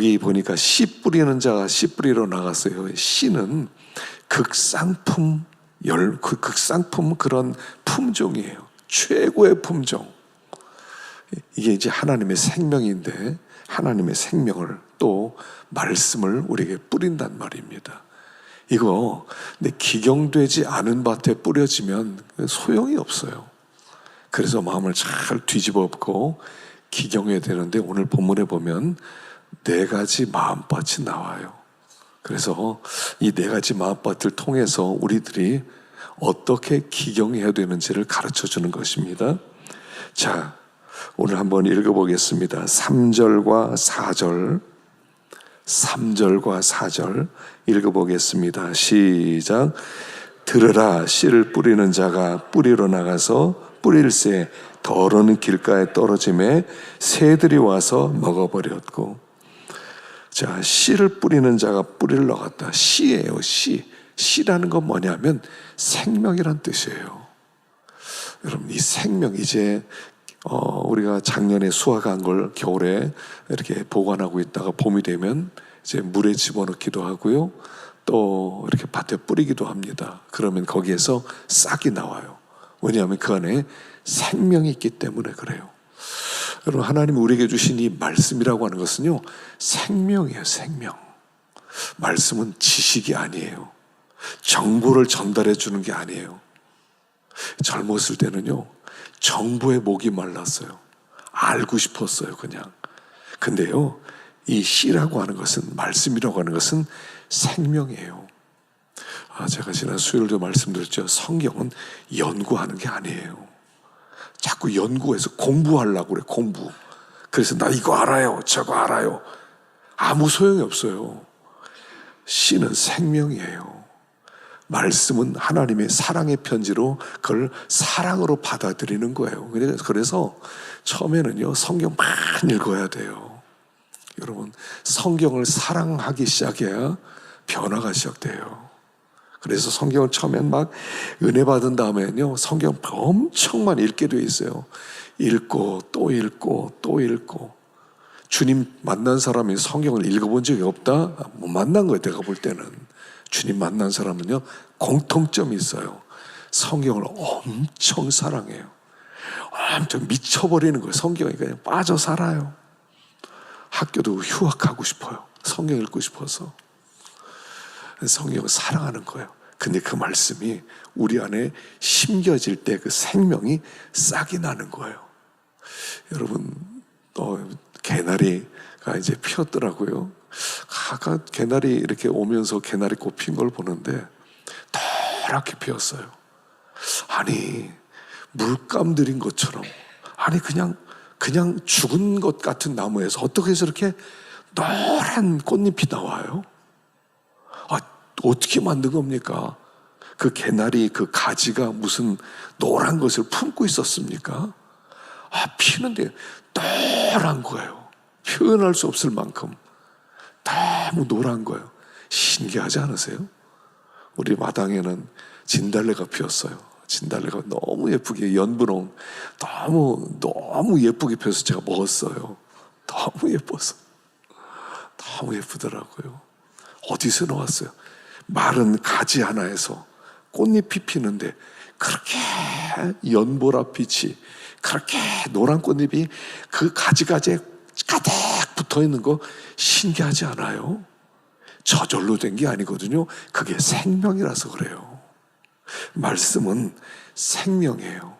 여기 보니까 씨 뿌리는 자가 씨 뿌리러 나갔어요. 씨는 극상품 극상품 그런 품종이에요. 최고의 품종. 이게 이제 하나님의 생명인데 하나님의 생명을 또 말씀을 우리에게 뿌린단 말입니다. 이거 근데 기경되지 않은 밭에 뿌려지면 소용이 없어요. 그래서 마음을 잘 뒤집어 엎고 기경해야 되는데 오늘 본문에 보면 4가지 마음밭이 나와요. 그래서 이 4가지 마음밭을 통해서 우리들이 어떻게 기경해야 되는지를 가르쳐 주는 것입니다. 자, 오늘 한번 읽어보겠습니다. 3절과 4절 3절과 4절 읽어보겠습니다. 시작. 들으라. 씨를 뿌리는 자가 뿌리러 나가서 뿌릴새 더러는 길가에 떨어짐에 새들이 와서 먹어버렸고. 자, 씨를 뿌리는 자가 뿌리러 갔다. 씨예요. 씨라는 건 뭐냐면 생명이란 뜻이에요. 여러분, 이 생명, 이제 우리가 작년에 수확한 걸 겨울에 이렇게 보관하고 있다가 봄이 되면 이제 물에 집어넣기도 하고요. 또 이렇게 밭에 뿌리기도 합니다. 그러면 거기에서 싹이 나와요. 왜냐하면 그 안에 생명이 있기 때문에 그래요. 여러분, 하나님이 우리에게 주신 이 말씀이라고 하는 것은요, 생명이에요. 생명. 말씀은 지식이 아니에요. 정보를 전달해 주는 게 아니에요. 젊었을 때는요, 정보에 목이 말랐어요. 알고 싶었어요, 그냥. 근데요, 이 씨라고 하는 것은, 말씀이라고 하는 것은 생명이에요. 제가 지난 수요일도 말씀드렸죠. 성경은 연구하는 게 아니에요. 자꾸 연구해서 공부하려고 그래, 공부. 그래서 나 이거 알아요, 저거 알아요. 아무 소용이 없어요. 씨는 생명이에요. 말씀은 하나님의 사랑의 편지로 그걸 사랑으로 받아들이는 거예요. 그래서 처음에는요, 성경 많이 읽어야 돼요. 여러분, 성경을 사랑하기 시작해야 변화가 시작돼요. 그래서 성경을 처음엔 막 은혜 받은 다음에는요, 성경 엄청 많이 읽게 돼 있어요. 읽고 또 읽고 또 읽고. 주님 만난 사람이 성경을 읽어본 적이 없다? 못 만난 거예요, 내가 볼 때는. 주님 만난 사람은요, 공통점이 있어요. 성경을 엄청 사랑해요. 엄청 미쳐버리는 거예요. 성경에 그냥 빠져 살아요. 학교도 휴학하고 싶어요. 성경 읽고 싶어서. 성경을 사랑하는 거예요. 근데 그 말씀이 우리 안에 심겨질 때 그 생명이 싹이 나는 거예요. 여러분, 개나리가 이제 피었더라고요. 가까 개나리 이렇게 오면서 개나리 꽃 핀 걸 보는데 노랗게 피었어요. 아니, 물감 들인 것처럼, 아니 그냥 죽은 것 같은 나무에서 어떻게 해서 이렇게 노란 꽃잎이 나와요? 어떻게 만든 겁니까? 그 개나리 그 가지가 무슨 노란 것을 품고 있었습니까? 피는데 노란 거예요. 표현할 수 없을 만큼 너무 노란 거예요. 신기하지 않으세요? 우리 마당에는 진달래가 피었어요. 진달래가 너무 예쁘게, 연분홍 너무 예쁘게 피어서 제가 먹었어요. 너무 예뻐서. 너무 예쁘더라고요. 어디서 나왔어요? 마른 가지 하나에서 꽃잎이 피는데 그렇게 연보라빛이, 그렇게 노란 꽃잎이 그 가지가지에 가득 붙어있는 거 신기하지 않아요? 저절로 된 게 아니거든요. 그게 생명이라서 그래요. 말씀은 생명이에요.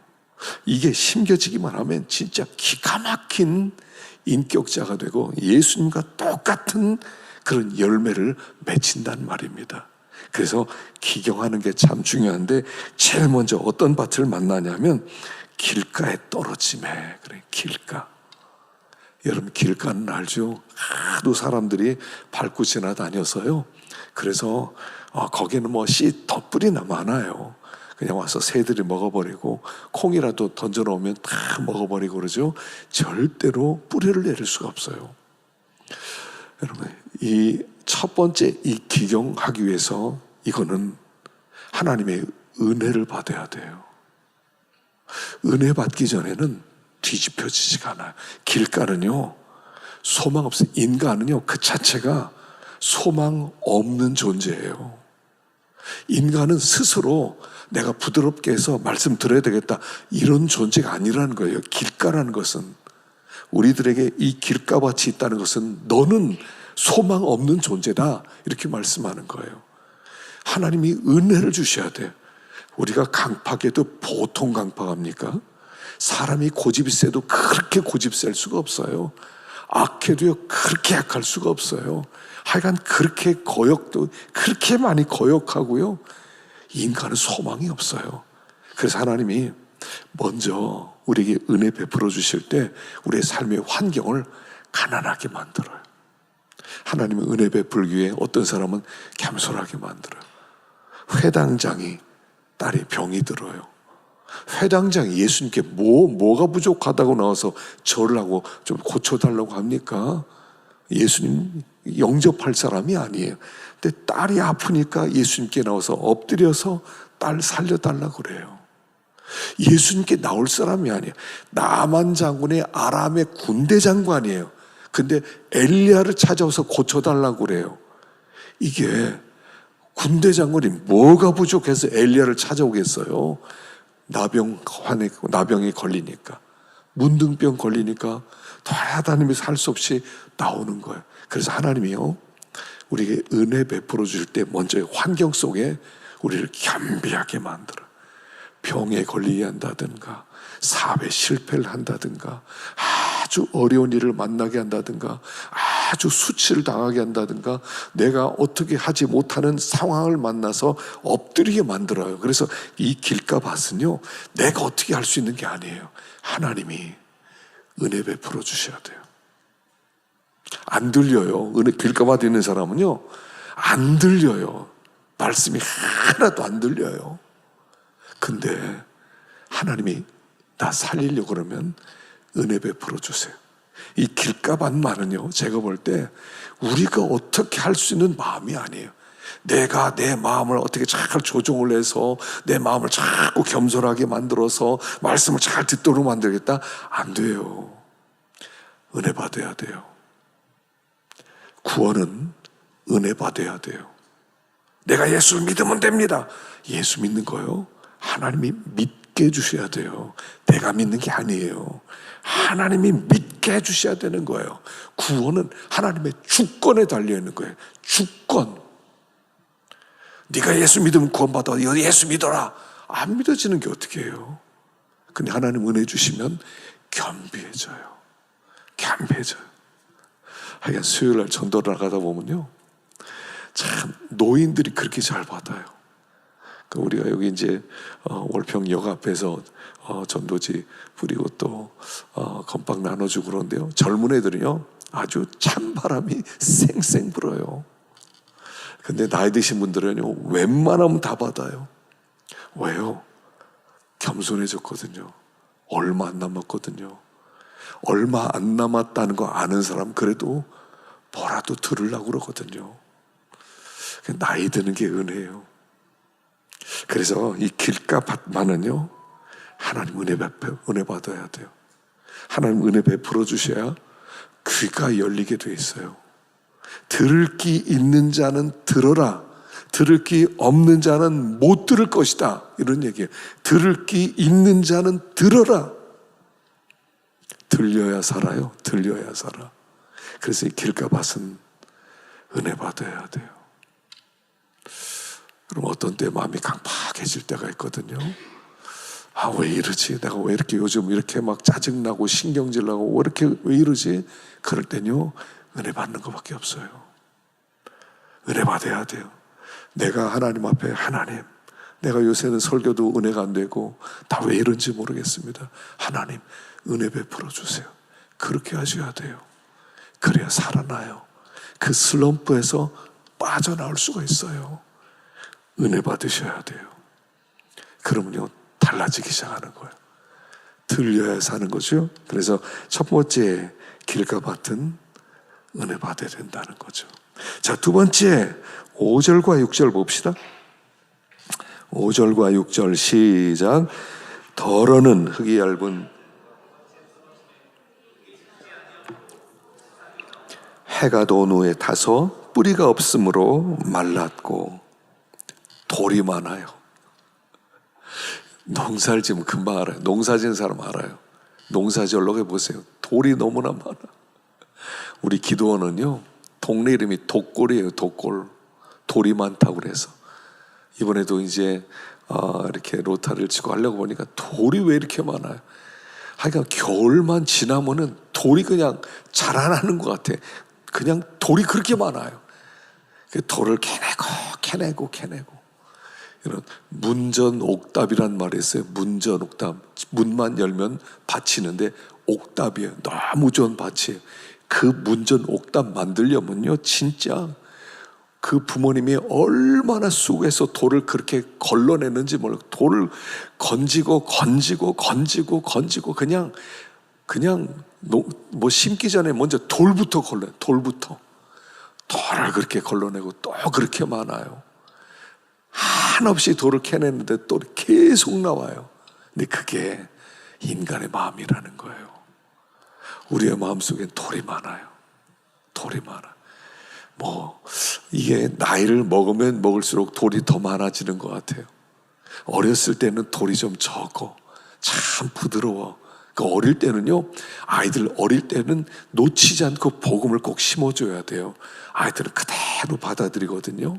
이게 심겨지기만 하면 진짜 기가 막힌 인격자가 되고 예수님과 똑같은 그런 열매를 맺힌단 말입니다. 그래서 기경하는 게 참 중요한데, 제일 먼저 어떤 밭을 만나냐면 길가에 떨어짐에. 그래, 길가. 여러분, 길가는 알죠? 하도 사람들이 밟고 지나다녀서요. 그래서 거기는 뭐 씨 덧뿌리나 많아요. 그냥 와서 새들이 먹어버리고, 콩이라도 던져놓으면 다 먹어버리고 그러죠. 절대로 뿌리를 내릴 수가 없어요. 여러분, 이 첫 번째 이 기경하기 위해서 이거는 하나님의 은혜를 받아야 돼요. 은혜 받기 전에는 뒤집혀지지가 않아요. 길가는요, 소망 없어요. 인간은요, 그 자체가 소망 없는 존재예요. 인간은 스스로 내가 부드럽게 해서 말씀 드려야 되겠다, 이런 존재가 아니라는 거예요. 길가라는 것은, 우리들에게 이 길가밭이 있다는 것은 너는 소망 없는 존재다, 이렇게 말씀하는 거예요. 하나님이 은혜를 주셔야 돼요. 우리가 강팍해도 보통 강팍합니까? 사람이 고집이 세도 그렇게 고집 셀 수가 없어요. 악해도요 그렇게 약할 수가 없어요. 하여간 그렇게 거역도 그렇게 많이 거역하고요, 인간은 소망이 없어요. 그래서 하나님이 먼저 우리에게 은혜 베풀어 주실 때 우리의 삶의 환경을 가난하게 만들어요. 하나님은 은혜 베풀기 위해 어떤 사람은 겸손하게 만들어요. 회당장이 딸이 병이 들어요. 회당장이 예수님께 뭐가 부족하다고 나와서 절을 하고 좀 고쳐달라고 합니까? 예수님 영접할 사람이 아니에요. 근데 딸이 아프니까 예수님께 나와서 엎드려서 딸 살려달라고 그래요. 예수님께 나올 사람이 아니에요. 나만 장군의 아람의 군대 장관이에요. 근데 엘리야를 찾아와서 고쳐달라고 그래요. 이게 군대 장관이 뭐가 부족해서 엘리야를 찾아오겠어요? 나병이 걸리니까, 문둥병 걸리니까 돌아다니면서 할 수 없이 나오는 거예요. 그래서 하나님이요, 우리에게 은혜 베풀어 주실 때 먼저 환경 속에 우리를 겸비하게 만들어요. 병에 걸리게 한다든가, 사업에 실패를 한다든가, 아주 어려운 일을 만나게 한다든가, 아주 수치를 당하게 한다든가, 내가 어떻게 하지 못하는 상황을 만나서 엎드리게 만들어요. 그래서 이 길가밭은요, 내가 어떻게 할 수 있는 게 아니에요. 하나님이 은혜 베풀어 주셔야 돼요. 안 들려요. 길가밭에 있는 사람은요, 안 들려요. 말씀이 하나도 안 들려요. 근데 하나님이 나 살리려고 그러면 은혜 베풀어 주세요. 이 길가밭만은요, 제가 볼 때 우리가 어떻게 할 수 있는 마음이 아니에요. 내가 내 마음을 어떻게 잘 조정을 해서 내 마음을 자꾸 겸손하게 만들어서 말씀을 잘 듣도록 만들겠다? 안 돼요. 은혜 받아야 돼요. 구원은 은혜 받아야 돼요. 내가 예수를 믿으면 됩니다. 예수 믿는 거요, 하나님이 믿게 해주셔야 돼요. 내가 믿는 게 아니에요. 하나님이 믿게 해주셔야 되는 거예요. 구원은 하나님의 주권에 달려있는 거예요. 주권. 네가 예수 믿으면 구원받아, 예수 믿어라. 안 믿어지는 게 어떻게 해요? 근데 하나님 은혜 주시면 겸비해져요. 겸비해져요. 하여간 수요일날 전도를 나가다 보면요, 참 노인들이 그렇게 잘 받아요. 우리가 여기 이제 월평역 앞에서 전도지 부리고 또 건빵 나눠주고 그러는데요, 젊은 애들은요 아주 찬바람이 쌩쌩 불어요. 근데 나이 드신 분들은요 웬만하면 다 받아요. 왜요? 겸손해졌거든요. 얼마 안 남았거든요. 얼마 안 남았다는 거 아는 사람 그래도 뭐라도 들으려고 그러거든요. 나이 드는 게 은혜예요. 그래서 이 길가밭만은요, 하나님 은혜 받아야 돼요. 하나님 은혜 베풀어 주셔야 귀가 열리게 돼 있어요. 들을 귀 있는 자는 들어라, 들을 귀 없는 자는 못 들을 것이다, 이런 얘기예요. 들을 귀 있는 자는 들어라. 들려야 살아요. 들려야 살아. 그래서 이 길가밭은 은혜 받아야 돼요. 그럼 어떤 때 마음이 강팍해질 때가 있거든요. 아, 왜 이러지? 내가 왜 이렇게 요즘 이렇게 막 짜증나고 신경질 나고 왜 이러지? 그럴 땐요, 은혜 받는 것밖에 없어요. 은혜 받아야 돼요. 내가 하나님 앞에, 하나님, 내가 요새는 설교도 은혜가 안 되고 다 왜 이런지 모르겠습니다. 하나님, 은혜 베풀어 주세요. 그렇게 하셔야 돼요. 그래야 살아나요. 그 슬럼프에서 빠져나올 수가 있어요. 은혜 받으셔야 돼요. 그러면요, 달라지기 시작하는 거예요. 들려야 사는 거죠. 그래서 첫 번째 길가밭은 은혜 받아야 된다는 거죠. 자, 두 번째 5절과 6절 봅시다. 5절과 6절 시작. 더러는 흙이 얇은 해가 돈 후에 타서 뿌리가 없으므로 말랐고 돌이 많아요. 농사를 지으면 금방 알아요. 농사 지은 사람 알아요. 농사 지으려고 해보세요. 돌이 너무나 많아. 우리 기도원은요, 동네 이름이 독골이에요. 독골. 돌이 많다고 그래서 이번에도 이제 이렇게 로타를 치고 하려고 보니까 돌이 왜 이렇게 많아요? 하여간 겨울만 지나면은 돌이 그냥 자라나는 것 같아. 그냥 돌이 그렇게 많아요. 그 돌을 캐내고 이런 문전옥답이란 말이 있어요. 문전옥답. 문만 열면 밭이는데 옥답이에요. 너무 좋은 밭이에요. 그 문전옥답 만들려면요, 진짜 그 부모님이 얼마나 수고해서 돌을 그렇게 걸러내는지 몰라요. 돌을 건지고 그냥 뭐 심기 전에 먼저 돌부터 걸러요. 돌을 그렇게 걸러내고 또 그렇게 많아요. 한없이 돌을 캐내는데 또 계속 나와요. 근데 그게 인간의 마음이라는 거예요. 우리의 마음속엔 돌이 많아요. 돌이 많아. 이게 나이를 먹으면 먹을수록 돌이 더 많아지는 것 같아요. 어렸을 때는 돌이 좀 적고 참 부드러워. 어릴 때는요, 아이들 어릴 때는 놓치지 않고 복음을 꼭 심어줘야 돼요. 아이들은 그대로 받아들이거든요.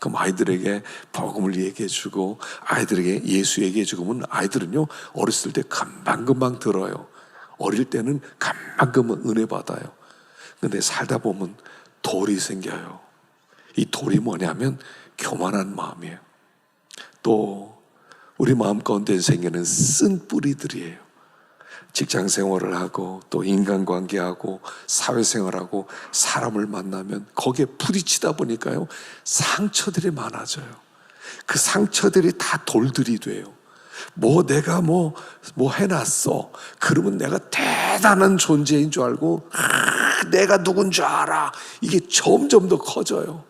그럼 아이들에게 복음을 얘기해주고 아이들에게 예수 얘기해주고 하면 아이들은요, 어렸을 때 금방금방 들어요. 어릴 때는 금방금방 은혜 받아요. 근데 살다 보면 돌이 생겨요. 이 돌이 뭐냐면 교만한 마음이에요. 또 우리 마음 가운데 생기는 쓴 뿌리들이에요. 직장 생활을 하고 또 인간관계하고 사회생활하고 사람을 만나면 거기에 부딪히다 보니까요, 상처들이 많아져요. 그 상처들이 다 돌들이 돼요. 내가 해놨어. 그러면 내가 대단한 존재인 줄 알고 내가 누군 줄 알아. 이게 점점 더 커져요.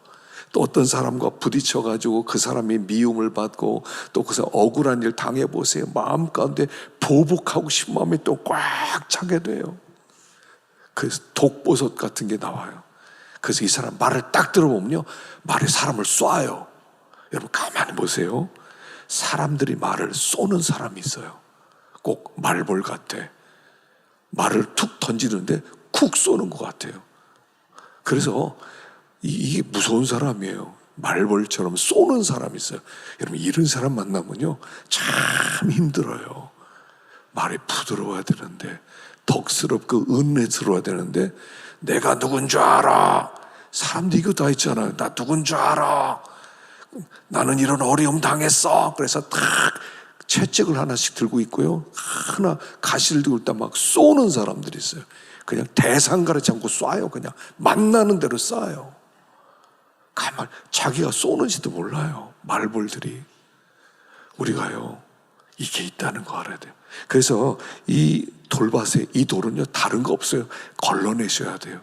또 어떤 사람과 부딪혀가지고 그 사람이 미움을 받고 또 그 사람 억울한 일 당해보세요. 마음 가운데 보복하고 싶은 마음이 또 꽉 차게 돼요. 그래서 독버섯 같은 게 나와요. 그래서 이 사람 말을 딱 들어보면요, 말에 사람을 쏴요. 여러분 가만히 보세요. 사람들이 말을 쏘는 사람이 있어요. 꼭 말벌 같아. 말을 툭 던지는데 쿡 쏘는 것 같아요. 그래서 이게 무서운 사람이에요. 말벌처럼 쏘는 사람이 있어요. 여러분 이런 사람 만나면요, 참 힘들어요. 말이 부드러워야 되는데, 덕스럽고 은혜스러워야 되는데, 내가 누군 줄 알아. 사람도 이거 다 있잖아요. 나 누군 줄 알아. 나는 이런 어려움 당했어. 그래서 탁 채찍을 하나씩 들고 있고요, 하나 가시를 들고 있다 막 쏘는 사람들이 있어요. 그냥 대상 가르치 않고 쏴요. 그냥 만나는 대로 쏴요. 가만 자기가 쏘는지도 몰라요. 말벌들이. 우리가요, 이게 있다는 거 알아야 돼요. 그래서 이 돌밭에 이 돌은요, 다른 거 없어요. 걸러내셔야 돼요.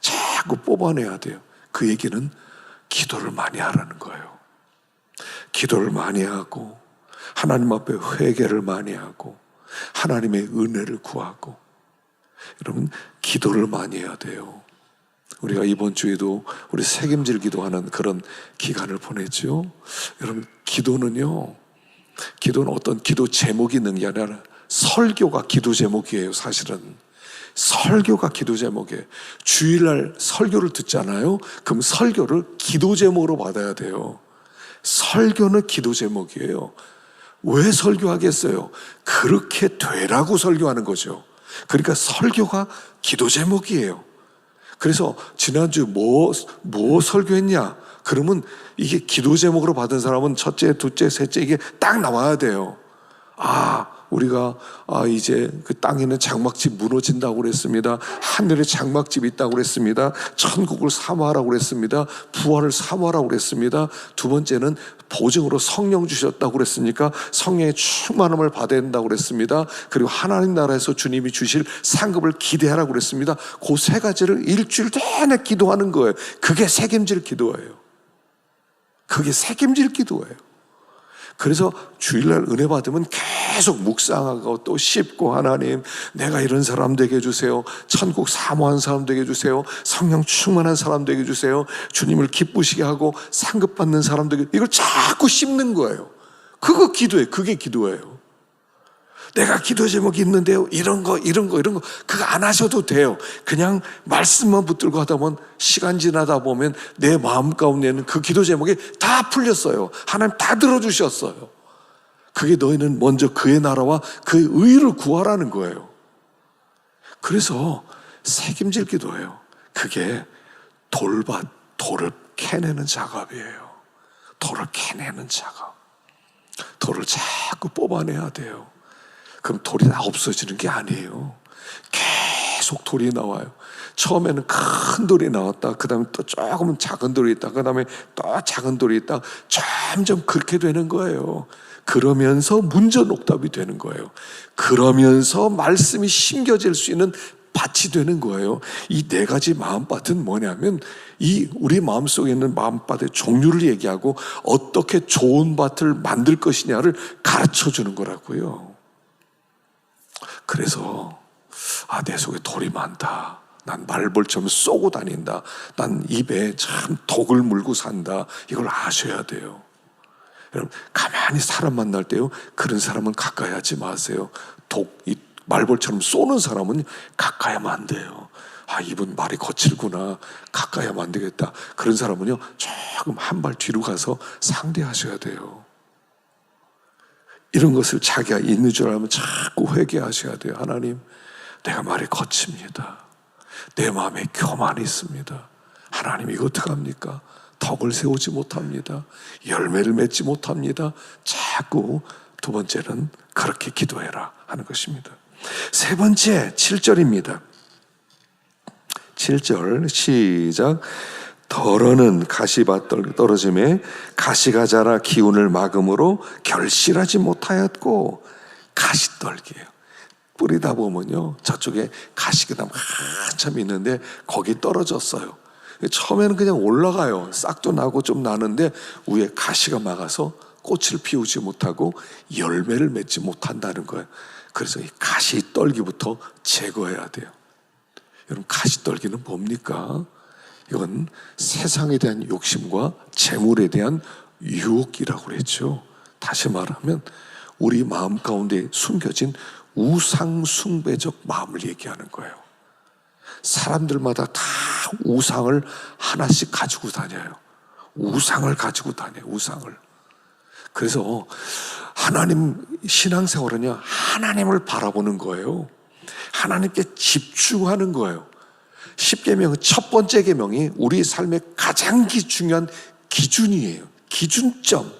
자꾸 뽑아내야 돼요. 그 얘기는 기도를 많이 하라는 거예요. 기도를 많이 하고 하나님 앞에 회개를 많이 하고 하나님의 은혜를 구하고. 여러분 기도를 많이 해야 돼요. 우리가 이번 주에도 우리 책임질 기도하는 그런 기간을 보냈죠. 여러분 기도는 어떤 기도 제목이 있는 게 아니라 설교가 기도 제목이에요. 사실은 설교가 기도 제목이에요. 주일날 설교를 듣잖아요. 그럼 설교를 기도 제목으로 받아야 돼요. 설교는 기도 제목이에요. 왜 설교하겠어요? 그렇게 되라고 설교하는 거죠. 그러니까 설교가 기도 제목이에요. 그래서 지난주 뭐 설교했냐? 그러면 이게 기도 제목으로 받은 사람은 첫째, 둘째, 셋째 이게 딱 나와야 돼요. 우리가 이제 그 땅에는 장막집 무너진다고 그랬습니다. 하늘에 장막집이 있다고 그랬습니다. 천국을 사모하라고 그랬습니다. 부활을 사모하라고 그랬습니다. 두 번째는 보증으로 성령 주셨다고 그랬으니까 성령의 충만함을 받아야 된다고 그랬습니다. 그리고 하나님 나라에서 주님이 주실 상급을 기대하라고 그랬습니다. 그 세 가지를 일주일 내내 기도하는 거예요. 그게 책임질 기도예요. 그게 책임질 기도예요. 그래서 주일날 은혜 받으면 계속 묵상하고 또 씹고, 하나님 내가 이런 사람 되게 해주세요, 천국 사모한 사람 되게 해주세요, 성령 충만한 사람 되게 해주세요, 주님을 기쁘시게 하고 상급받는 사람 되게, 이걸 자꾸 씹는 거예요. 그거 기도예요. 그게 기도예요. 내가 기도 제목이 있는데요, 이런 거 그거 안 하셔도 돼요. 그냥 말씀만 붙들고 하다 보면, 시간 지나다 보면 내 마음 가운데는 그 기도 제목이 다 풀렸어요. 하나님 다 들어주셨어요. 그게 너희는 먼저 그의 나라와 그의 의를 구하라는 거예요. 그래서 책임질 기도예요. 그게 돌을 캐내는 작업이에요. 돌을 캐내는 작업. 돌을 자꾸 뽑아내야 돼요. 그럼 돌이 다 없어지는 게 아니에요. 계속 돌이 나와요. 처음에는 큰 돌이 나왔다, 그 다음에 또 조금은 작은 돌이 있다, 그 다음에 또 작은 돌이 있다. 점점 그렇게 되는 거예요. 그러면서 문전옥답이 되는 거예요. 그러면서 말씀이 심겨질 수 있는 밭이 되는 거예요. 이 네 가지 마음밭은 뭐냐면, 이 우리 마음속에 있는 마음밭의 종류를 얘기하고 어떻게 좋은 밭을 만들 것이냐를 가르쳐 주는 거라고요. 그래서 내 속에 돌이 많다, 난 말벌처럼 쏘고 다닌다, 난 입에 참 독을 물고 산다, 이걸 아셔야 돼요. 여러분, 가만히 사람 만날 때요, 그런 사람은 가까이 하지 마세요. 이 말벌처럼 쏘는 사람은 가까이 하면 안 돼요. 이분 말이 거칠구나, 가까이 하면 안 되겠다. 그런 사람은요, 조금 한 발 뒤로 가서 상대하셔야 돼요. 이런 것을 자기가 있는 줄 알면 자꾸 회개하셔야 돼요. 하나님, 내가 말이 거칩니다. 내 마음에 교만이 있습니다. 하나님, 이거 어떡합니까? 덕을 세우지 못합니다. 열매를 맺지 못합니다. 자꾸 두 번째는 그렇게 기도해라 하는 것입니다. 세 번째, 7절입니다. 7절 시작. 덜어는 가시밭 떨어짐에 가시가 자라 기운을 막음으로 결실하지 못하였고. 가시떨기예요. 뿌리다 보면요, 저쪽에 가시가 한참 있는데 거기 떨어졌어요. 처음에는 그냥 올라가요. 싹도 나고 좀 나는데 위에 가시가 막아서 꽃을 피우지 못하고 열매를 맺지 못한다는 거예요. 그래서 이 가시떨기부터 제거해야 돼요. 여러분, 가시떨기는 뭡니까? 이건 세상에 대한 욕심과 재물에 대한 유혹이라고 그랬죠. 다시 말하면 우리 마음 가운데 숨겨진 우상숭배적 마음을 얘기하는 거예요. 사람들마다 다 우상을 하나씩 가지고 다녀요. 우상을 가지고 다녀요. 우상을. 그래서 하나님 신앙생활은요, 하나님을 바라보는 거예요. 하나님께 집중하는 거예요. 10계명 첫 번째 계명이 우리 삶의 가장 중요한 기준이에요. 기준점.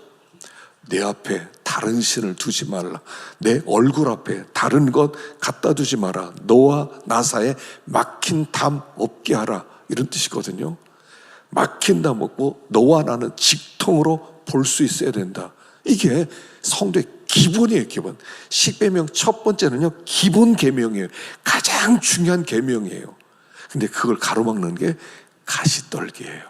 내 앞에 다른 신을 두지 말라. 내 얼굴 앞에 다른 것 갖다 두지 마라. 너와 나 사이에 막힌 담 없게 하라. 이런 뜻이거든요. 막힌 담 없고 너와 나는 직통으로 볼 수 있어야 된다. 이게 성도의 기본이에요. 기본. 10계명 첫 번째는요, 기본 계명이에요. 가장 중요한 계명이에요. 근데 그걸 가로막는 게 가시떨기예요.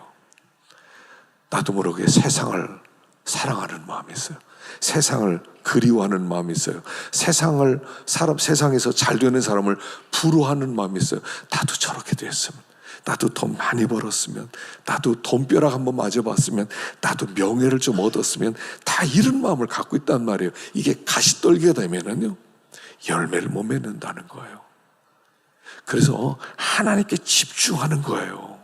나도 모르게 세상을 사랑하는 마음이 있어요. 세상을 그리워하는 마음이 있어요. 세상에서 잘 되는 사람을 부러워하는 마음이 있어요. 나도 저렇게 됐으면, 나도 돈 많이 벌었으면, 나도 돈벼락 한번 맞아봤으면, 나도 명예를 좀 얻었으면, 다 이런 마음을 갖고 있단 말이에요. 이게 가시떨기가 되면은요, 열매를 못 맺는다는 거예요. 그래서 하나님께 집중하는 거예요.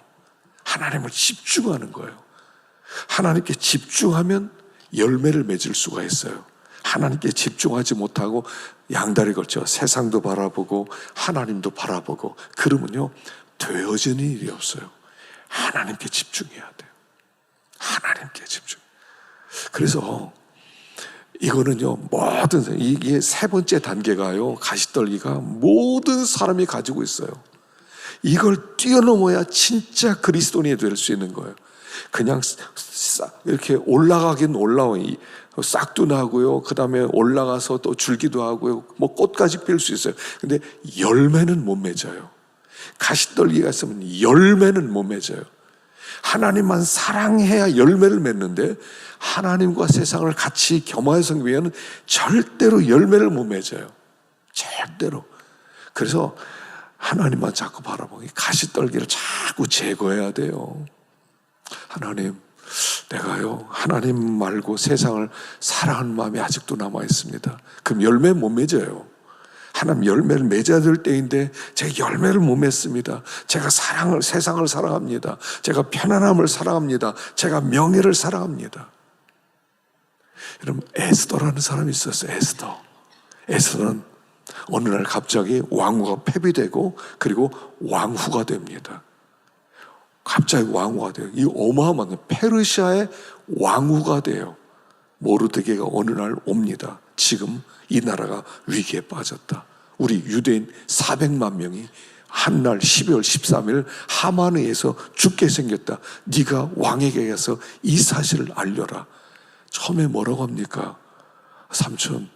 하나님을 집중하는 거예요. 하나님께 집중하면 열매를 맺을 수가 있어요. 하나님께 집중하지 못하고 양다리 걸쳐 세상도 바라보고 하나님도 바라보고 그러면요, 되어지는 일이 없어요. 하나님께 집중해야 돼요. 하나님께 집중. 그래서 이거는요, 이게 세 번째 단계가요, 가시떨기가 모든 사람이 가지고 있어요. 이걸 뛰어넘어야 진짜 그리스도인이 될 수 있는 거예요. 그냥 이렇게 올라가긴 올라와요. 싹도 나고요, 그 다음에 올라가서 또 줄기도 하고요, 뭐 꽃까지 필 수 있어요. 근데 열매는 못 맺어요. 가시떨기가 있으면 열매는 못 맺어요. 하나님만 사랑해야 열매를 맺는데 하나님과 세상을 같이 겸하여서 위해는 절대로 열매를 못 맺어요. 절대로. 그래서 하나님만 자꾸 바라보고 가시떨기를 자꾸 제거해야 돼요. 하나님, 내가요 하나님 말고 세상을 사랑하는 마음이 아직도 남아 있습니다. 그럼 열매 못 맺어요. 하나님 열매를 맺어야 될 때인데 제가 열매를 못 맺습니다. 제가 세상을 사랑합니다. 제가 편안함을 사랑합니다. 제가 명예를 사랑합니다. 여러분, 에스더라는 사람이 있었어요. 에스더는 어느 날 갑자기 왕후가 폐비되고 그리고 왕후가 됩니다. 갑자기 왕후가 돼요. 이 어마어마한 페르시아의 왕후가 돼요. 모르드게가 어느 날 옵니다. 지금 이 나라가 위기에 빠졌다. 우리 유대인 400만 명이 한 날 12월 13일 하만에 의해서 죽게 생겼다. 네가 왕에게 가서 이 사실을 알려라. 처음에 뭐라고 합니까? 삼촌,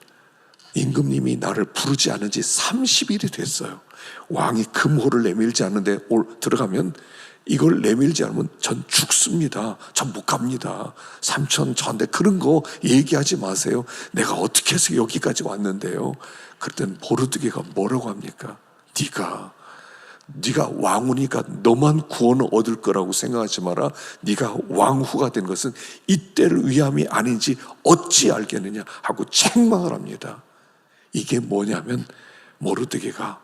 임금님이 나를 부르지 않은 지 30일이 됐어요. 왕이 금호를 내밀지 않는데 들어가면 이걸 내밀지 않으면 전 죽습니다. 전 못 갑니다. 삼촌, 저한테 그런 거 얘기하지 마세요. 내가 어떻게 해서 여기까지 왔는데요. 그랬더니 모르드게가 뭐라고 합니까? 네가 왕후니까 너만 구원을 얻을 거라고 생각하지 마라. 네가 왕후가 된 것은 이때를 위함이 아닌지 어찌 알겠느냐 하고 책망을 합니다. 이게 뭐냐면 모르드게가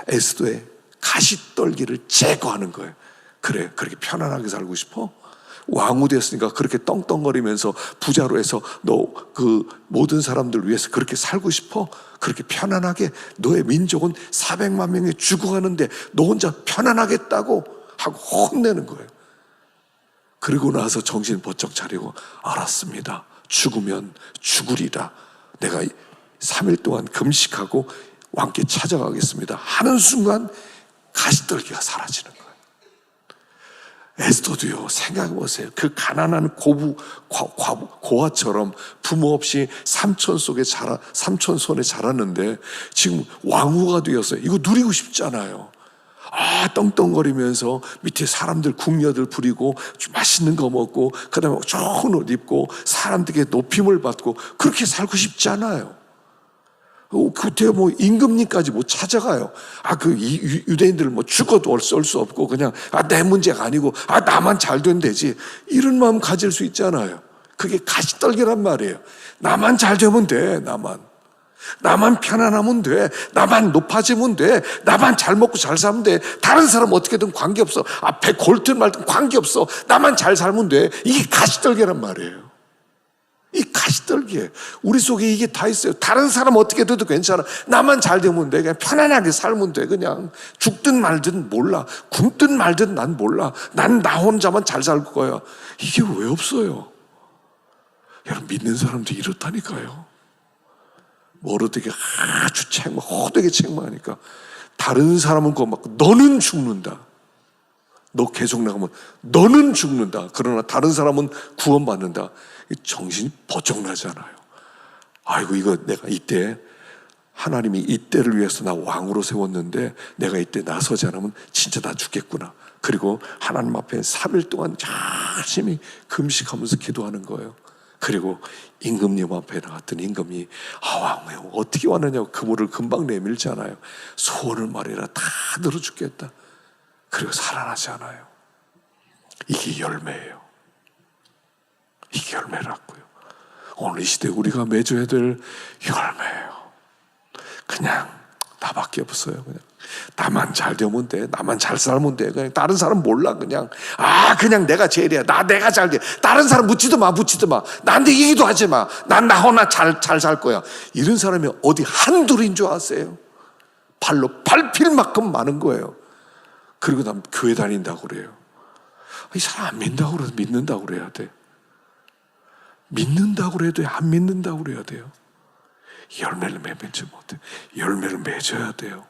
에스더의 가시떨기를 제거하는 거예요. 그래, 그렇게 편안하게 살고 싶어? 왕후 됐으니까 그렇게 떵떵거리면서 부자로 해서 너 그 모든 사람들 위해서 그렇게 살고 싶어? 그렇게 편안하게 너의 민족은 400만 명이 죽어가는데 너 혼자 편안하겠다고 하고 혼내는 거예요. 그리고 나서 정신 번쩍 차리고 알았습니다. 죽으면 죽으리라. 내가 3일 동안 금식하고 왕께 찾아가겠습니다 하는 순간 가시떨기가 사라지는 거예요. 에스더도요, 생각해보세요. 그 가난한 고아처럼 부모 없이 삼촌 손에 자랐는데 지금 왕후가 되었어요. 이거 누리고 싶잖아요. 떵떵거리면서 밑에 사람들 궁녀들 부리고 맛있는 거 먹고 그 다음에 좋은 옷 입고 사람들에게 높임을 받고 그렇게 살고 싶지 않아요. 그때 임금님까지 찾아가요. 유대인들 죽어도 어쩔 수 없고 그냥 내 문제가 아니고 나만 잘 되면 되지. 이런 마음 가질 수 있잖아요. 그게 가시떨기란 말이에요. 나만 잘 되면 돼. 나만 편안하면 돼. 나만 높아지면 돼. 나만 잘 먹고 잘 살면 돼. 다른 사람 어떻게든 관계없어. 앞에 골든 말든 관계없어. 나만 잘 살면 돼. 이게 가시떨기란 말이에요. 이 가시떨기에 우리 속에 이게 다 있어요. 다른 사람 어떻게 돼도 괜찮아. 나만 잘 되면 돼. 그냥 편안하게 살면 돼. 그냥 죽든 말든 몰라. 굶든 말든 난 몰라. 난 나 혼자만 잘 살 거야. 이게 왜 없어요? 여러분, 믿는 사람도 이렇다니까요. 모르되게 아주 호되게 책망하니까 다른 사람은 너는 죽는다. 너 계속 나가면 너는 죽는다. 그러나 다른 사람은 구원받는다. 정신이 버쩍 나잖아요. 아이고, 이거 내가 이때 하나님이 이때를 위해서 나 왕으로 세웠는데 내가 이때 나서지 않으면 진짜 나 죽겠구나. 그리고 하나님 앞에 3일 동안 열심히 금식하면서 기도하는 거예요. 그리고 임금님 앞에 나갔더니 임금이 왕후 어떻게 왔느냐고 그물을 금방 내밀잖아요. 소원을 말해라 다 들어주겠다. 그리고 살아나지 않아요. 이게 열매예요. 이게 열매라고요. 오늘 이 시대에 우리가 맺어야 될 열매예요. 그냥 나밖에 없어요. 그냥 나만 잘 되면 돼. 나만 잘 살면 돼. 그냥 다른 사람 몰라. 그냥 내가 제일이야. 내가 잘 돼. 다른 사람 묻지도 마. 나한테 얘기도 하지 마. 난 나 혼자 잘 살 거야. 이런 사람이 어디 한둘인 줄 아세요? 발로 밟힐 만큼 많은 거예요. 그리고 난 교회 다닌다고 그래요. 이 사람 안 믿는다고 그래도 믿는다고 그래야 돼. 믿는다고 그래도 안 믿는다고 그래야 돼요. 열매를 맺지 못해. 열매를 맺어야 돼요.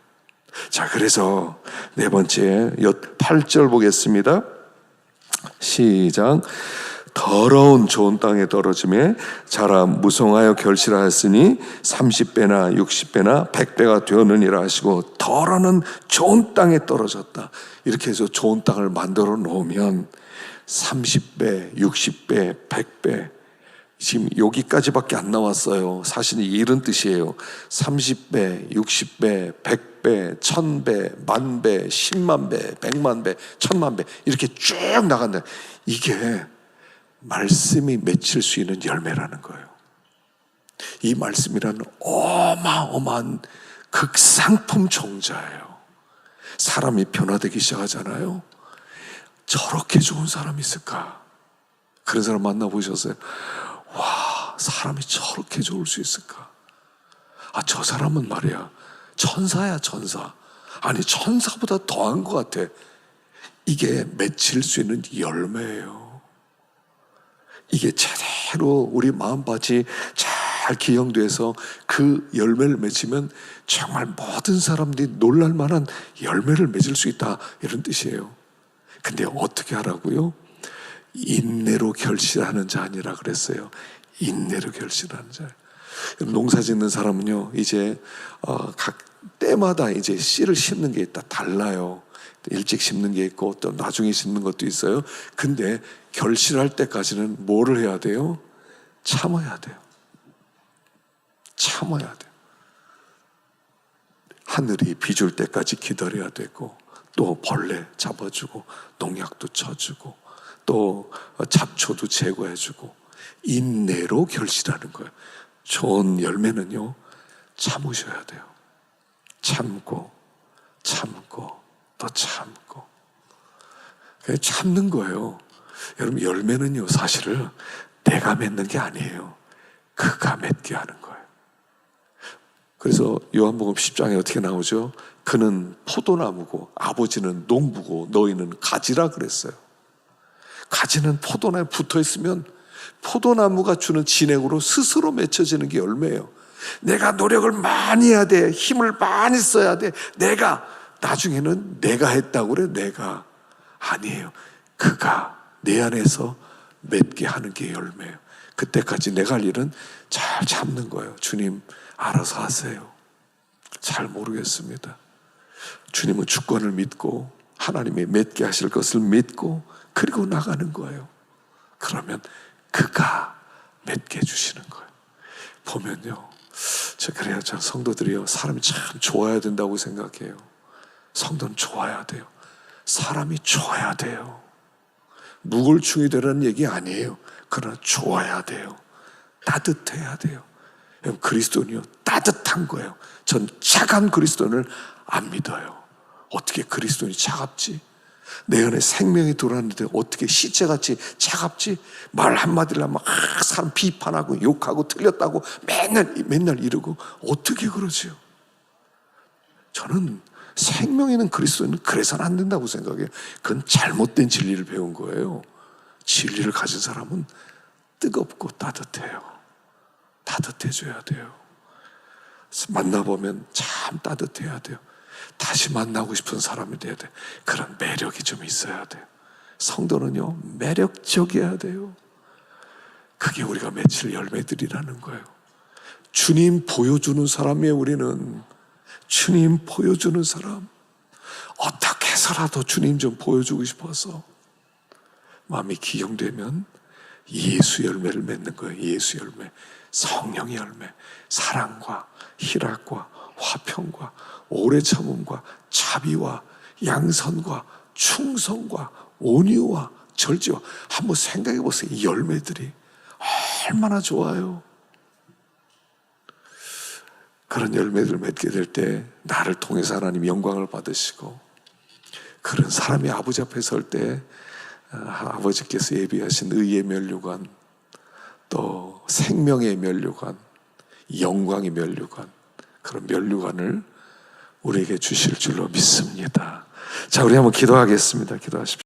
자, 그래서 네 번째 8절 보겠습니다. 시작. 더러운 좋은 땅에 떨어짐에 자라 무성하여 결실하였으니 30배나 60배나 100배가 되었느니라 하시고, 더러는 좋은 땅에 떨어졌다. 이렇게 해서 좋은 땅을 만들어 놓으면 30배, 60배, 100배. 지금 여기까지밖에 안 나왔어요. 사실은 이런 뜻이에요. 30배, 60배, 100배, 1000배, 만배, 10만 배, 100만 배, 1000만 배 이렇게 쭉 나간다. 이게 말씀이 맺힐 수 있는 열매라는 거예요. 이 말씀이라는 어마어마한 극상품 종자예요. 사람이 변화되기 시작하잖아요. 저렇게 좋은 사람이 있을까? 그런 사람 만나보셨어요? 와, 사람이 저렇게 좋을 수 있을까? 저 사람은 말이야 천사야, 천사. 아니, 천사보다 더한 것 같아. 이게 맺힐 수 있는 열매예요. 이게 제대로 우리 마음밭이 잘 기형돼서 그 열매를 맺으면 정말 모든 사람들이 놀랄 만한 열매를 맺을 수 있다, 이런 뜻이에요. 근데 어떻게 하라고요? 인내로 결실하는 자 아니라 그랬어요. 인내로 결실하는 자. 농사 짓는 사람은요, 이제 각 때마다 이제 씨를 심는 게 다 달라요. 일찍 심는 게 있고 또 나중에 심는 것도 있어요. 근데 결실할 때까지는 뭐를 해야 돼요? 참아야 돼요. 참아야 돼요. 하늘이 비줄 때까지 기다려야 되고, 또 벌레 잡아주고, 농약도 쳐주고, 또 잡초도 제거해주고, 인내로 결실하는 거예요. 좋은 열매는요, 참으셔야 돼요. 참고 참고 또 참고. 그냥 참는 거예요. 여러분, 열매는요 사실은 내가 맺는 게 아니에요. 그가 맺게 하는 거예요. 그래서 요한복음 10장에 어떻게 나오죠? 그는 포도나무고 아버지는 농부고 너희는 가지라 그랬어요. 가지는 포도나무에 붙어 있으면 포도나무가 주는 진액으로 스스로 맺혀지는 게 열매예요. 내가 노력을 많이 해야 돼. 힘을 많이 써야 돼. 내가 나중에는 내가 했다고 그래. 내가 아니에요. 그가 내 안에서 맺게 하는 게 열매예요. 그때까지 내가 할 일은 잘 참는 거예요. 주님 알아서 하세요. 잘 모르겠습니다. 주님은 주권을 믿고 하나님이 맺게 하실 것을 믿고 그리고 나가는 거예요. 그러면 그가 맺게 해주시는 거예요. 보면요, 그래요. 저 성도들이요, 사람이 참 좋아야 된다고 생각해요. 성도는 좋아야 돼요. 사람이 좋아야 돼요. 무골충이 되라는 얘기 아니에요. 그러나 좋아야 돼요. 따뜻해야 돼요. 그리스도는요 따뜻한 거예요. 전 차가운 그리스도를 안 믿어요. 어떻게 그리스도인이 차갑지? 내 안에 생명이 들어왔는데 어떻게 시체같이 차갑지? 말 한마디를 하면 사람 비판하고 욕하고 틀렸다고 맨날 이러고 어떻게 그러지요? 저는 생명 있는 그리스도인은 그래서는 안 된다고 생각해요. 그건 잘못된 진리를 배운 거예요. 진리를 가진 사람은 뜨겁고 따뜻해요. 따뜻해져야 돼요. 만나보면 참 따뜻해야 돼요. 다시 만나고 싶은 사람이 돼야 돼요. 그런 매력이 좀 있어야 돼요. 성도는요 매력적이어야 돼요. 그게 우리가 맺힐 열매들이라는 거예요. 주님 보여주는 사람이에요. 우리는 주님 보여주는 사람. 어떻게 해서라도 주님 좀 보여주고 싶어서 마음이 기경되면 예수 열매를 맺는 거예요. 예수 열매, 성령의 열매, 사랑과 희락과 화평과 오래 참음과 자비와 양선과 충성과 온유와 절제와. 한번 생각해 보세요. 이 열매들이 얼마나 좋아요. 그런 열매들을 맺게 될 때 나를 통해서 하나님 영광을 받으시고, 그런 사람이 아버지 앞에 설 때 아버지께서 예비하신 의의 면류관, 또 생명의 면류관, 영광의 면류관, 그런 면류관을 우리에게 주실 줄로 믿습니다. 자, 우리 한번 기도하겠습니다. 기도하십시오.